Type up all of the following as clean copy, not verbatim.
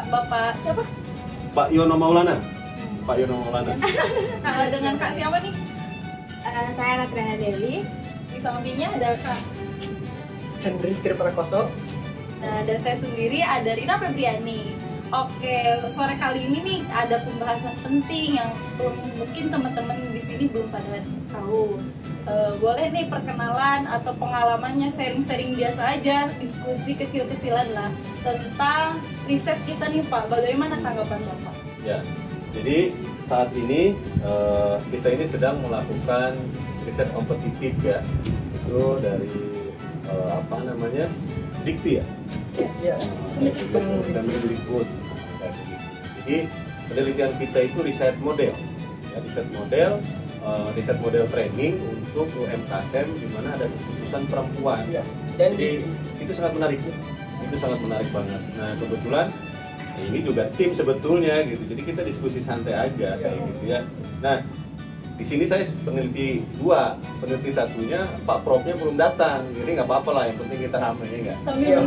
Bapak siapa? Pak Yono Maulana. Pak Yono Maulana. Dengan Kak siapa nih? Saya Natriana Dewi. Di sampingnya ada Kak Hendrik Tirprakoso. dan saya sendiri ada Rina Febriani. Oke, sore kali ini nih ada pembahasan penting yang mungkin teman-teman di sini belum pada tahu. Boleh nih perkenalan atau pengalamannya, sharing-sharing biasa aja, diskusi kecil-kecilan lah tentang riset kita nih Pak. Bagaimana tanggapan Bapak? Ya, jadi saat ini kita ini sedang melakukan riset kompetitif ya, itu dari apa namanya, Dikti ya. Ya. Kemendikbud. Jadi penelitian kita itu riset model, ya, riset model training untuk UMKM di mana ada kekhususan perempuan. Ya. Jadi itu sangat menarik, banget. Nah kebetulan ini juga tim sebetulnya gitu. Jadi kita diskusi santai aja kayak gitu ya. Nah di sini saya peneliti dua, peneliti satunya Pak Profnya belum datang, jadi nggak apa-apa lah, yang penting kita rame ya nggak? Sambil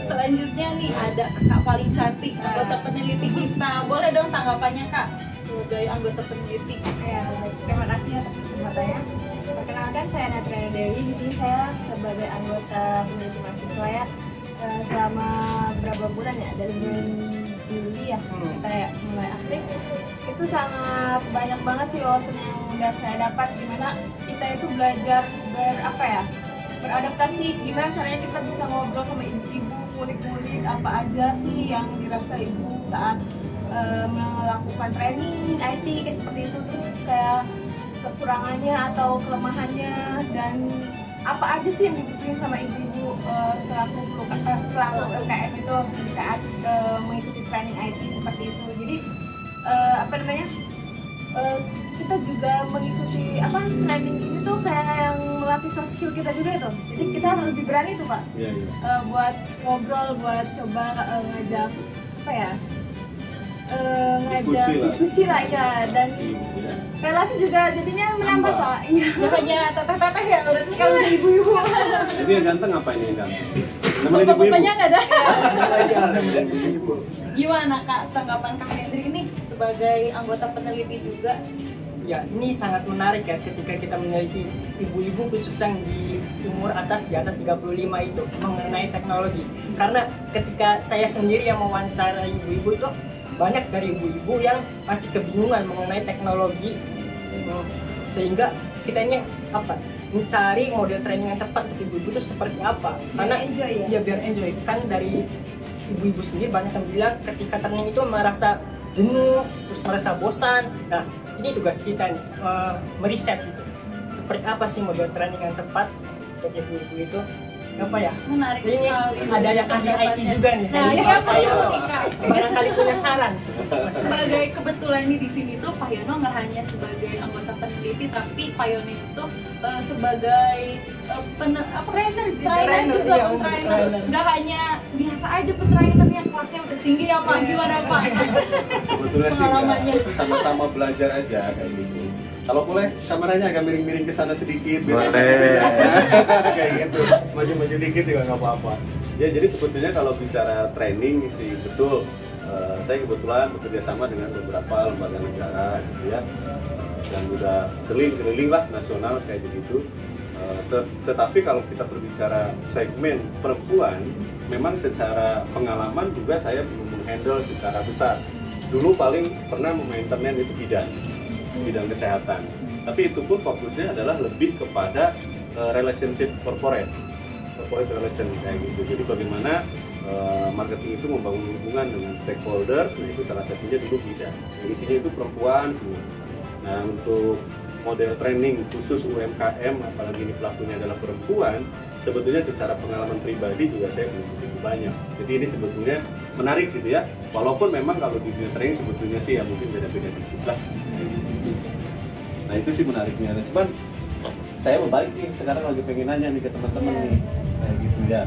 selanjutnya nih ada kakak paling cantik anggota peneliti kita, boleh dong tanggapannya Kak sebagai anggota peneliti? Ya, terima kasih atas kesempatannya. Perkenalkan, saya Natriana Dewi. Di sini saya sebagai anggota peneliti mahasiswa ya. Selama berapa bulan ya, dari bulan Juli ya kita ya mulai aktif. Itu sangat banyak banget sih wawasan yang udah saya dapat, gimana kita itu belajar beradaptasi, gimana caranya kita bisa ngobrol sama ibu-ibu, ngulik-ngulik apa aja sih yang dirasa ibu saat melakukan training IT kayak seperti itu, terus kayak kekurangannya atau kelemahannya dan apa aja sih yang dibutuhin sama ibu-ibu selaku pelaku UMKM itu di saat mengikuti training IT seperti itu. Jadi kita juga mengikuti training ini tuh kayak yang melatih soft skill kita juga itu. Jadi kita harus lebih berani tuh Pak, buat ngobrol, buat coba ngajak ngajak diskusi lah ya, dan relasi juga jadinya menambah Pak. Iya. Gak hanya teteh-teteh ya, berarti kalau ada ibu-ibu. Jadi yang ganteng apa ini yang ganteng? Bapak-bapaknya nggak ada. Gimana Kak tanggapan Kak Hendrik ini sebagai anggota peneliti juga? Ya, ini sangat menarik ya ketika kita meneliti ibu-ibu khususnya di umur di atas 35 itu mengenai teknologi. Karena ketika saya sendiri yang mewawancarai ibu-ibu itu banyak dari ibu-ibu yang masih kebingungan mengenai teknologi, sehingga kita ini mencari model training yang tepat untuk ibu-ibu itu seperti apa. Karena biar enjoy kan, dari ibu-ibu sendiri banyak yang bilang ketika training itu merasa jenuh, terus merasa bosan. Nah ini tugas kita nih, meriset gitu, seperti apa sih model training yang tepat untuk ibu-ibu itu. Menarik ini sekali. Ada yang ahli IT juga nih. Nah, iya Pak Yono. Barangkali punya saran. Sebagai kebetulan nih di sini tuh Pak Yono nggak hanya sebagai anggota peneliti, tapi Pak Yono itu sebagai trainer juga. Nggak hanya biasa aja petrainernya, kelasnya udah tinggi ya Pak. Gimana Pak? Sebetulnya sih sama-sama belajar aja kayak gitu. Kalau boleh kameranya agak miring-miring ke sana sedikit, boleh. Kayak gitu, maju-maju dikit juga nggak apa-apa. Ya jadi sebetulnya kalau bicara training sih betul. Saya kebetulan bekerja sama dengan beberapa lembaga negara, gitu ya, dan udah keliling lah nasional kayak begitu. Tetapi kalau kita berbicara segmen perempuan, memang secara pengalaman juga saya belum menghandle secara besar. Dulu paling pernah memaintennya itu bidang kesehatan, tapi itu pun fokusnya adalah lebih kepada relationship corporate relation kayak gitu. Jadi bagaimana marketing itu membangun hubungan dengan stakeholders, nah itu salah satunya dulu bidang. Yang isinya itu perempuan semua. Nah untuk model training khusus UMKM, apalagi ini pelakunya adalah perempuan, sebetulnya secara pengalaman pribadi juga saya belum begitu banyak. Jadi ini sebetulnya menarik gitu ya, walaupun memang kalau di dunia training sebetulnya sih ya mungkin beda-beda dikit lah. Nah itu sih menariknya. Nah, cuman saya mau balik nih, sekarang lagi pengen nanya nih ke teman-teman nih, kayak gitu ya.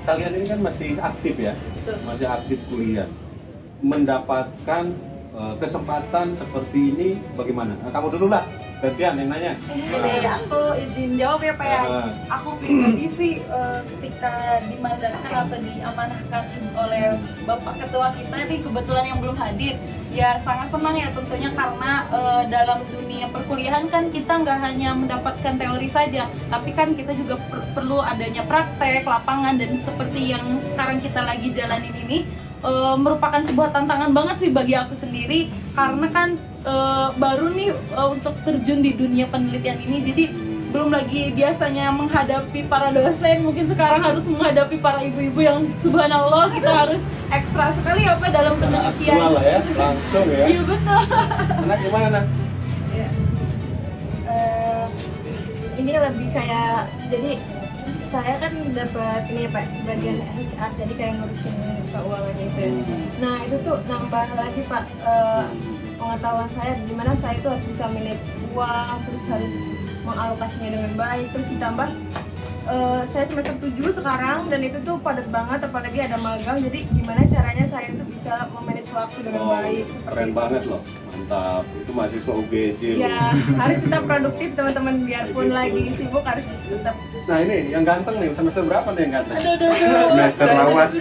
Kalian ini kan masih aktif ya, masih aktif kuliah. Mendapatkan kesempatan seperti ini bagaimana? Nah, kamu dulu lah, gantian yang nanya. Jadi aku izin jawab ya Pak ya. Aku pribadi sih ketika dimandatkan atau diamanahkan oleh Bapak Ketua kita nih kebetulan yang belum hadir, ya sangat senang ya tentunya karena dalam dunia perkuliahan kan kita nggak hanya mendapatkan teori saja, tapi kan kita juga perlu adanya praktek, lapangan, dan seperti yang sekarang kita lagi jalanin ini merupakan sebuah tantangan banget sih bagi aku sendiri karena kan baru nih untuk terjun di dunia penelitian ini, jadi belum lagi biasanya menghadapi para dosen, mungkin sekarang harus menghadapi para ibu-ibu yang subhanallah kita harus ekstra sekali apa dalam penelitian. Aktual lah ya, langsung ya. Iya betul. Anak gimana Nak? Ya. Ini lebih kayak, jadi saya kan dapat ini ya Pak, bagian HR, jadi kayak ngurusin keuangan itu. Nah itu tuh nambah lagi Pak pengetahuan saya dimana saya itu harus bisa manage uang, terus harus mengalokasinya dengan baik, terus ditambah saya semester 7 sekarang dan itu tuh padat banget, apalagi ada magang, jadi gimana caranya saya itu bisa memanage waktu dengan baik. Keren banget loh, mantap. Itu mahasiswa UGJ ya, harus tetap produktif teman-teman, biarpun lagi sibuk harus tetap. Nah ini yang ganteng nih, semester berapa nih yang ganteng? Aduh. Semester lawas.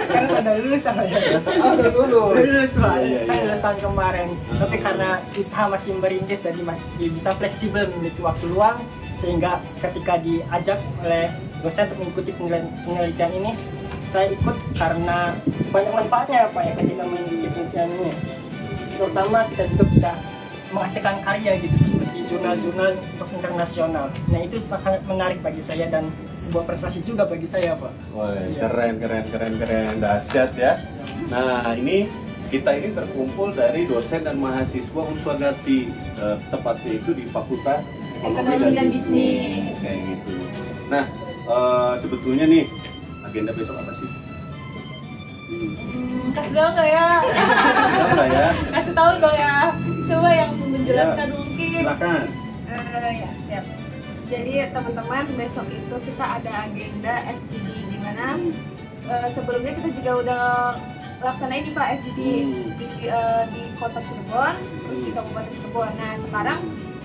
Karena sudah lulus sama ya. Udah lulus. Lulus Pak, Iya. saya lulus tahun kemarin. Tapi karena usaha masih merintis, jadi masih bisa fleksibel memiliki waktu luang, sehingga ketika diajak oleh dosen untuk mengikuti penelitian ini, saya ikut karena banyak manfaatnya Pak ya ketika mengikuti penelitian ini. Terutama kita juga bisa menghasilkan karya gitu seperti jurnal-jurnal untuk internasional. Nah itu sangat menarik bagi saya dan sebuah prestasi juga bagi saya Pak. Wah, keren, dahsyat ya. Nah ini kita ini terkumpul dari dosen dan mahasiswa Unswagati, tepatnya itu di Fakultas Ekonomi dan Bisnis. Kayak gitu. Nah sebetulnya nih agenda besok apa sih? Kasih tahu nggak ya? Tahu nggak ya? Kasih tahu dong ya. Coba yang menjelaskan mungkin. Silakan. Ya siap. Jadi teman-teman besok itu kita ada agenda FGD di mana sebelumnya kita juga udah laksanain nih Pak FGD di Kota Cirebon, terus di Kabupaten Cirebon. Nah sekarang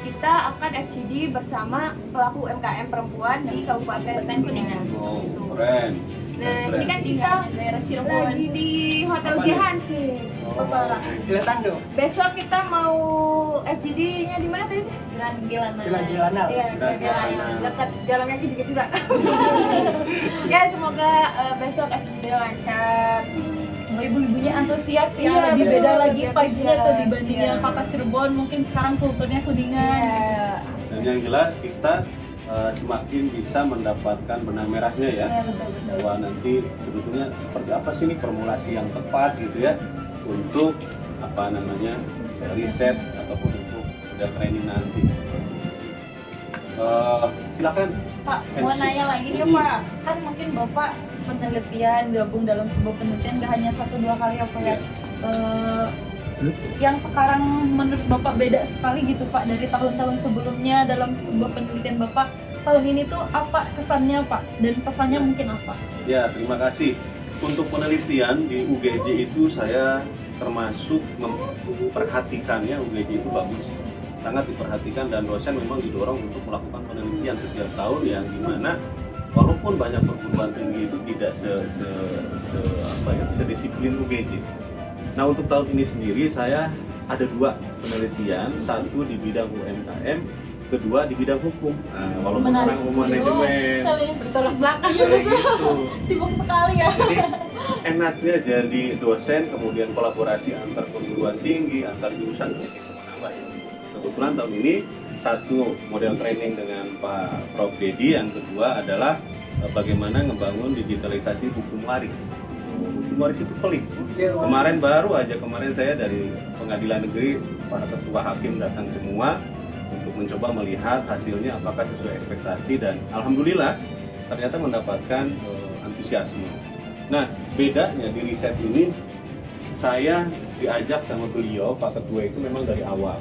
kita akan FGD bersama pelaku UMKM perempuan di Kabupaten Kuningan. Oh, Gitu. keren. Nah ini kan kita daerah Cirebon lagi di Hotel Jehans nih, Bapak. Silakan dong. Besok kita mau FGD-nya di mana tadi? Gilana. Iya, dekat jalan kaki juga tidak. Ya semoga besok FGD lancar. Semua ibu-ibunya antusias ya, Iya, lebih betul, beda lagi lebih paginya tuh antusias, dibandingnya iya. Kota Cirebon, mungkin sekarang kulturnya Kuningan. Iya. Dan yang jelas kita semakin bisa mendapatkan benang merahnya ya. Iya, betul. Bahwa nanti sebetulnya seperti apa sih ini formulasi yang tepat gitu ya untuk apa namanya riset ataupun untuk udah training nanti. Silakan Pak, mau nanya lagi nih Pak, kan mungkin Bapak penelitian gabung dalam sebuah penelitian gak hanya 1-2 kali ya Pak ya. Yang sekarang menurut Bapak beda sekali gitu Pak dari tahun-tahun sebelumnya dalam sebuah penelitian Bapak, tahun ini tuh apa kesannya Pak dan pesannya mungkin apa? Ya, terima kasih. Untuk penelitian di UGJ itu saya termasuk memperhatikannya, UGJ itu bagus, sangat diperhatikan, dan dosen memang didorong untuk melakukan penelitian setiap tahun yang dimana walaupun banyak perguruan tinggi itu tidak sedisiplin UGJ. Nah untuk tahun ini sendiri saya ada 2 penelitian, satu di bidang UMKM, kedua di bidang hukum. Nah, walaupun orang manajemen, saling bertolak belakang ya gitu. Sibuk sekali ya. Jadi enaknya jadi dosen kemudian kolaborasi antar perguruan tinggi, antar jurusan itu menambah. Kebetulan tahun ini satu model training dengan Pak Prof Dedi, yang kedua adalah bagaimana ngebangun digitalisasi hukum waris. Hukum waris itu pelik. Kemarin saya dari Pengadilan Negeri, para ketua hakim datang semua untuk mencoba melihat hasilnya apakah sesuai ekspektasi, dan alhamdulillah ternyata mendapatkan antusiasme. Nah, bedanya di riset ini saya diajak sama beliau, Pak Ketua itu memang dari awal.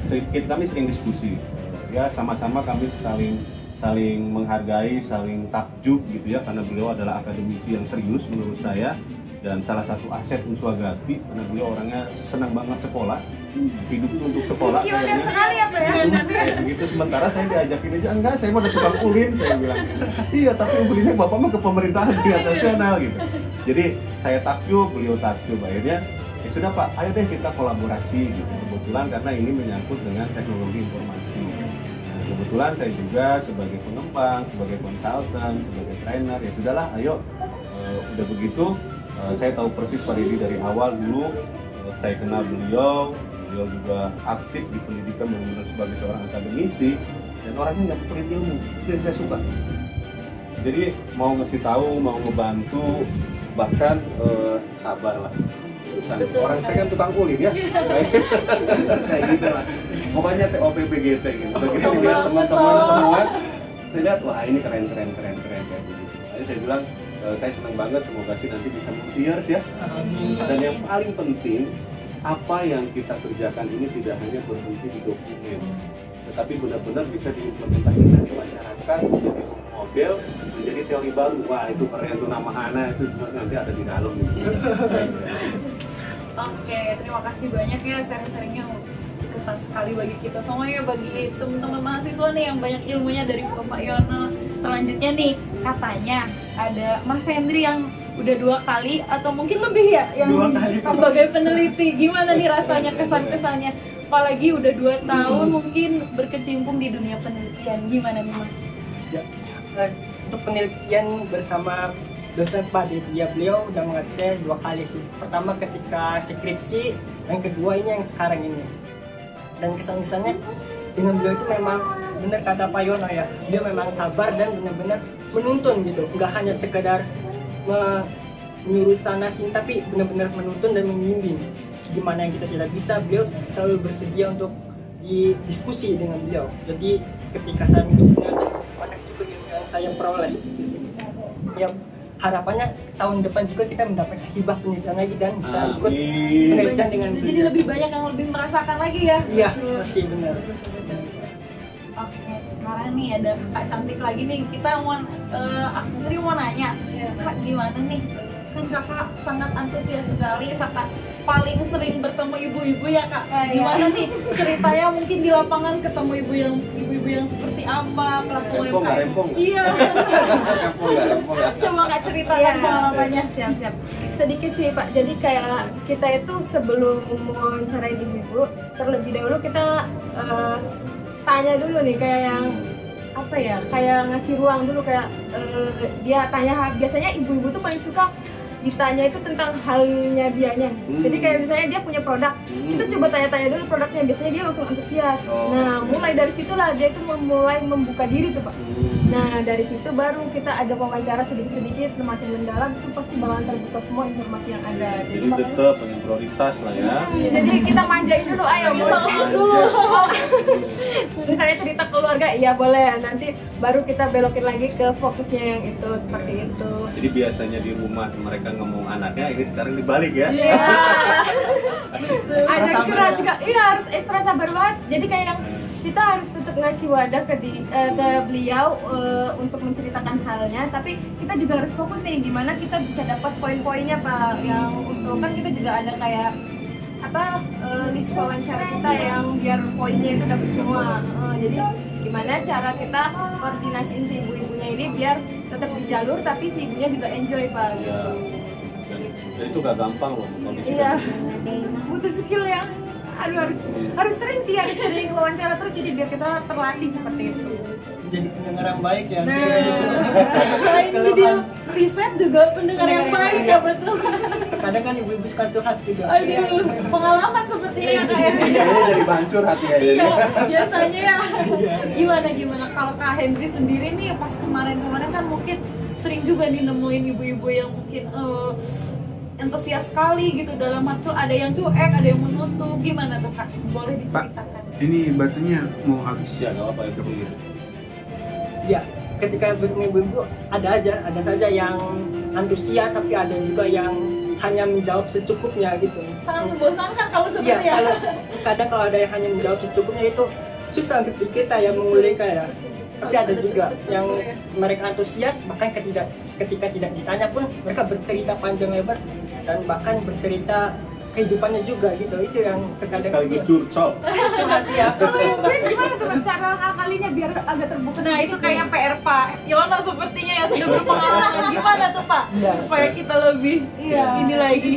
Kami sering diskusi. Ya, sama-sama kami saling menghargai, saling takjub gitu ya, karena beliau adalah akademisi yang serius menurut saya. Dan salah satu aset Unsua Agati, karena beliau orangnya senang banget sekolah, hidup untuk sekolah Visioner sekali ya Pak ya. Begitu sementara saya diajakin aja, enggak, saya mau ada tukang ulin, saya bilang. Iya, tapi yang belinya bapak mah ke pemerintahan tingkat nasional gitu. Jadi saya takjub, beliau takjub, akhirnya ya sudah Pak, ayo deh kita kolaborasi gitu. Kebetulan karena ini menyangkut dengan teknologi informasi. Nah, kebetulan saya juga sebagai pengembang, sebagai konsultan, sebagai trainer, ya sudahlah, ayo. Udah begitu, saya tahu persis Pak Didi dari awal dulu. Saya kenal beliau juga aktif di pendidikan benar-benar sebagai seorang akademisi dan orangnya nggak pelit ilmu, itu yang saya suka. Jadi mau ngasih tahu, mau ngebantu, bahkan sabar lah. Orang saya kan tukang ulin ya, kayak gitu lah. Pokoknya TOPPGT gitu. Begitu lihat teman-teman semua, saya lihat wah ini keren kayak begitu. Jadi saya bilang saya senang banget, semoga sih nanti bisa multi-years ya. Dan yang paling penting, apa yang kita kerjakan ini tidak hanya berhenti di dokumen, tetapi benar-benar bisa diimplementasikan di masyarakat untuk model menjadi teori baru. Wah itu keren tuh, nama Hana itu nanti ada di dalam gitu. Oke, terima kasih banyak ya sharing-sharingnya, kesan sekali bagi kita semuanya, bagi teman-teman mahasiswa nih yang banyak ilmunya dari Bapak Yono. Selanjutnya nih, katanya ada Mas Hendri yang udah 2 kali atau mungkin lebih ya yang sebagai peneliti. Gimana nih rasanya, kesan-kesannya? Apalagi udah 2 tahun mungkin berkecimpung di dunia penelitian. Gimana nih Mas? Ya, untuk penelitian bersama dosen Pak Didi, ya beliau udah mengasih saya 2 kali sih. Pertama ketika skripsi, yang kedua ini yang sekarang ini. Dan kesan-kesannya dengan beliau itu memang benar kata Pak Yono ya, dia memang sabar dan benar-benar menuntun gitu, nggak hanya sekedar menyuruh sana sini, tapi benar-benar menuntun dan membimbing. Gimana yang kita tidak bisa, beliau selalu bersedia untuk didiskusi dengan beliau. Jadi ketika saya mengikuti banyak juga yang saya peroleh. Ya, harapannya tahun depan juga kita mendapat hibah penelitian lagi dan bisa ikut penelitian dengan beliau. Jadi lebih banyak yang lebih merasakan lagi ya? Iya, pasti benar. Oke, sekarang nih ada Kak cantik lagi nih. Kita mau, aku sendiri mau nanya, Kak gimana nih? Kan Kakak sangat antusias sekali, sangat paling sering bertemu ibu-ibu ya Kak. Gimana nih ceritanya mungkin di lapangan ketemu ibu-ibu yang seperti apa, pelaku Rempong. Iya. Coba Kak ceritakan pengalamannya. Siap. Sedikit sih Pak, jadi kayak kita itu sebelum mewawancarai ibu-ibu, terlebih dahulu kita tanya dulu nih, kayak yang apa ya, kayak ngasih ruang dulu, kayak dia tanya. Biasanya ibu-ibu tuh paling suka ditanya itu tentang halnya dianya. Jadi kayak misalnya dia punya produk, kita coba tanya-tanya dulu produknya, biasanya dia langsung antusias. Nah mulai dari situlah dia itu mulai membuka diri tuh Pak. Nah dari situ baru kita ada wawancara sedikit-sedikit, semakin mendalam itu pasti bakalan terbuka semua informasi yang ada. Jadi tetap yang prioritas lah ya. Jadi kita manjain dulu, ayo dulu. Misalnya cerita keluarga, iya boleh. Nanti baru kita belokin lagi ke fokusnya yang itu, seperti itu. Jadi biasanya di rumah mereka ngomong anaknya, ini sekarang dibalik ya. Iya. Ada curhat juga, iya harus ekstra sabar banget. Jadi kayak yang kita harus tetap ngasih wadah ke beliau untuk menceritakan halnya, tapi kita juga harus fokus nih gimana kita bisa dapat poin-poinnya Pak, yang untuk kan kita juga ada kayak list wawancara kita yang biar poinnya itu dapat semua. Jadi gimana cara kita koordinasiin si ibu-ibunya ini biar tetap di jalur tapi si ibunya juga enjoy Pak gitu. Dan itu gak gampang loh kondisi. Iya. Butuh skill yang harus sering wawancara terus, jadi biar kita terlatih seperti itu. Jadi pendengar yang baik ya. Selain jadi riset juga pendengar yang baik ya, betul. Kadang kan ibu-ibu suka curhat juga. Aduh, pengalaman sepertinya kayak. Kayaknya jadi bancur hati aja. Iya, biasanya ya. Gimana kalau Kak Hendri sendiri nih pas kemarin kan mungkin sering juga nih nemuin ibu-ibu yang mungkin antusias sekali gitu dalam matkul, ada yang cuek, ada yang menutup. Gimana tuh Kak? Boleh diceritakan? Pak, ini batunya mau habis. Ya nggak apa-apa itu. Ya, ketika ibu-ibu ada saja yang antusias, tapi ada juga yang hanya menjawab secukupnya gitu. Sangat membosankan kalau seperti ya. Kadang kalau ada yang hanya menjawab secukupnya itu susah untuk kita yang mengulik ya. Tapi ada juga yang mereka antusias, bahkan ketika tidak ditanya pun mereka bercerita panjang lebar dan bahkan bercerita kehidupannya juga gitu. Itu yang terkadang sekaligus curcol. curhat ya. Kalau yang lain gimana tuh Mas cara ngakalinya biar agak terbuka? Nah itu kayak PR Pak Yono sepertinya yang sudah berpengalaman. Gimana tuh Pak? Iya. Supaya kita lebih ini lagi.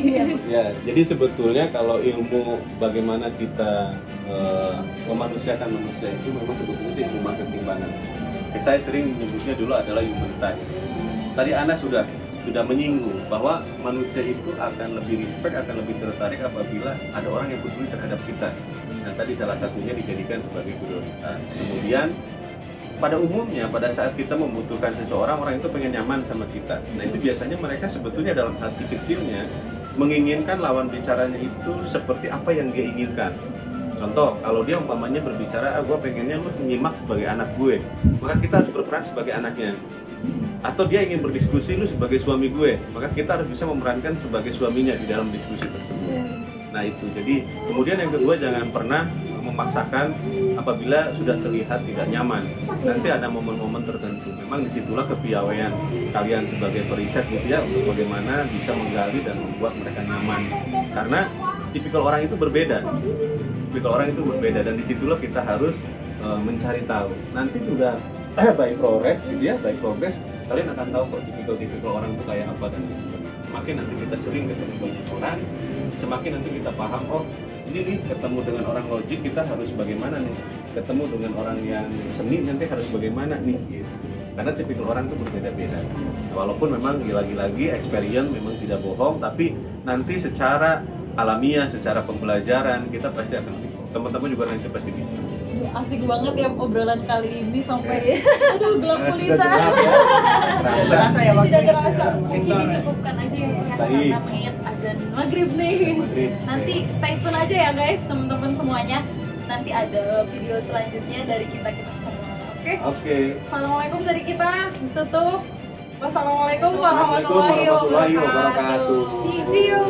Ya, jadi sebetulnya kalau ilmu bagaimana kita memanusiakan manusia itu memang sebetulnya sih ilmu marketing banget. Saya sering menyebutnya dulu adalah human touch. Tadi Ana sudah menyinggung bahwa manusia itu akan lebih respect, akan lebih tertarik apabila ada orang yang peduli terhadap kita. Nah tadi salah satunya dijadikan sebagai prioritas. Kemudian pada umumnya pada saat kita membutuhkan seseorang, orang itu pengen nyaman sama kita. Nah itu biasanya mereka sebetulnya dalam hati kecilnya menginginkan lawan bicaranya itu seperti apa yang dia inginkan. Contoh, kalau dia umpamanya berbicara, gue pengennya lu nyimak sebagai anak gue, maka kita harus berperan sebagai anaknya. Atau dia ingin berdiskusi lu sebagai suami gue, maka kita harus bisa memerankan sebagai suaminya di dalam diskusi tersebut. Nah itu, jadi kemudian yang kedua, jangan pernah memaksakan apabila sudah terlihat tidak nyaman. Nanti ada momen-momen tertentu, memang disitulah kepiawaian kalian sebagai periset gitu ya, untuk bagaimana bisa menggali dan membuat mereka nyaman. Karena tipikal orang itu berbeda, dan disitulah kita harus mencari tahu. Nanti juga by progress gitu ya, kalian akan tahu kok tipikal orang itu kayak apa dan lain sebagainya. Semakin nanti kita sering ketemu banyak orang, semakin nanti kita paham, oh ini nih ketemu dengan orang logik kita harus bagaimana nih, ketemu dengan orang yang seni nanti harus bagaimana nih gitu. Karena tipikal orang itu berbeda-beda. Walaupun memang lagi-lagi experience memang tidak bohong, tapi nanti secara alamiah, secara pembelajaran kita pasti akan lebih. Teman-teman juga nanti pasti bisa. Asik banget ya obrolan kali ini sampai aduh gelap kulita. Terasa ya waktu Tidak terasa. Mungkin dicukupkan aja ya karena mengingat azan maghrib nih. Nanti stay tune aja ya guys teman-teman semuanya. Nanti ada video selanjutnya dari kita semua. Oke. Assalamualaikum dari kita. Tutup. Wassalamualaikum warahmatullahi wabarakatuh. See you.